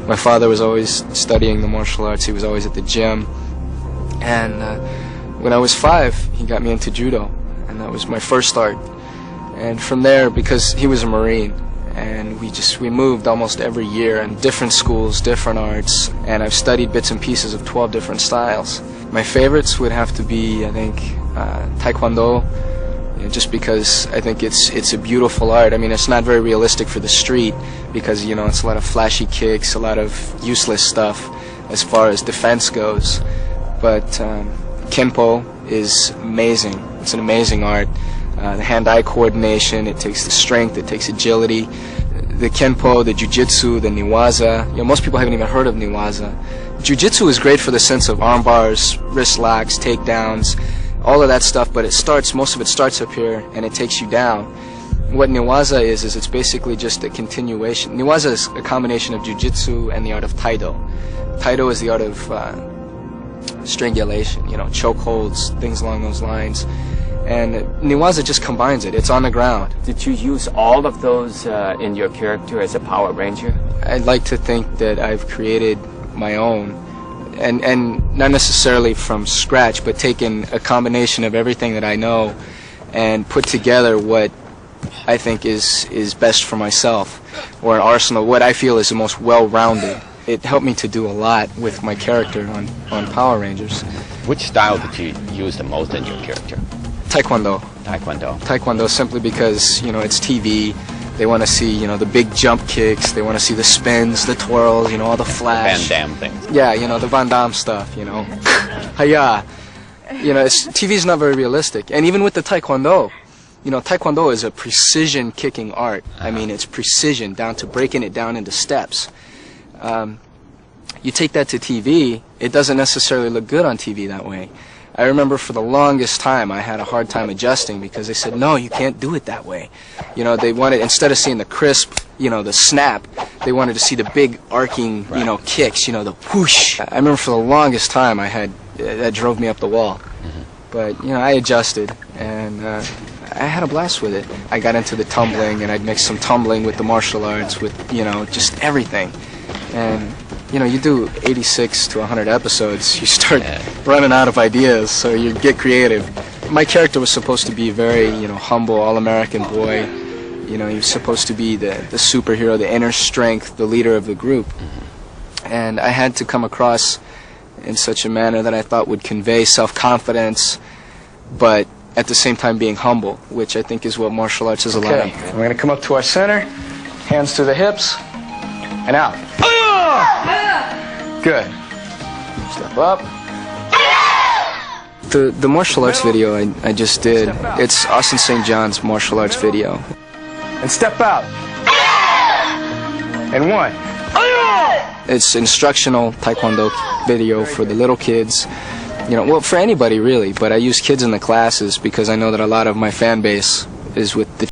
My father was always studying the martial arts. He was always at the gym. And when I was 5, he got me into judo, and that was my first start. And from there, because he was a Marine, and we moved almost every year in different schools, different arts, and I've studied bits and pieces of 12 different styles. My favorites would have to be, I think, Taekwondo, just because I think it's a beautiful art. I mean, it's not very realistic for the street because, you know, it's a lot of flashy kicks, a lot of useless stuff as far as defense goes. But Kenpo is amazing. It's an amazing art. The hand-eye coordination, it takes the strength, it takes agility. The Kenpo, the Jiu-Jitsu, the Niwaza. You know, most people haven't even heard of Niwaza. Jiu-Jitsu is great for the sense of arm bars, wrist locks, takedowns, all of that stuff, but most of it starts up here and it takes you down. What Niwaza is it's basically just a continuation. Niwaza is a combination of Jiu-Jitsu and the art of Taido. Taido is the art of strangulation, you know, chokeholds, things along those lines. And Niwaza just combines it. It's on the ground. Did you use all of those in your character as a Power Ranger? I'd like to think that I've created my own, and not necessarily from scratch, but taken a combination of everything that I know and put together what I think is best for myself, or an arsenal, what I feel is the most well-rounded. It helped me to do a lot with my character on Power Rangers. Which style did you use the most in your character? Taekwondo. Taekwondo. Taekwondo, simply because, you know, it's TV. They want to see, you know, the big jump kicks. They want to see the spins, the twirls, you know, all the flash. Van Damme things. Yeah, you know, the Van Damme stuff, you know. Hiya. You know, TV's not very realistic. And even with the Taekwondo, you know, Taekwondo is a precision kicking art. I mean, it's precision down to breaking it down into steps. You take that to TV, it doesn't necessarily look good on TV that way. I remember for the longest time I had a hard time adjusting because they said, no, you can't do it that way. You know, they wanted, instead of seeing the crisp, you know, the snap, they wanted to see the big arcing, you know, kicks, you know, the whoosh. I remember for the longest time that drove me up the wall. But, you know, I adjusted and I had a blast with it. I got into the tumbling and I'd mix some tumbling with the martial arts, with, you know, just everything. And you know, you do 86 to 100 episodes, you start running out of ideas, so you get creative. My character was supposed to be very, you know, humble, all-American boy. You know, he was supposed to be the superhero, the inner strength, the leader of the group. And I had to come across in such a manner that I thought would convey self-confidence, but at the same time being humble, which I think is what martial arts is a lot of. Okay, we're going to come up to our center, hands to the hips, and out. Good. Step up. The martial arts video I just did, it's Austin St. John's martial arts video. And step out. And 1. It's instructional Taekwondo video for the little kids. You know, well, for anybody really, but I use kids in the classes because I know that a lot of my fan base is with the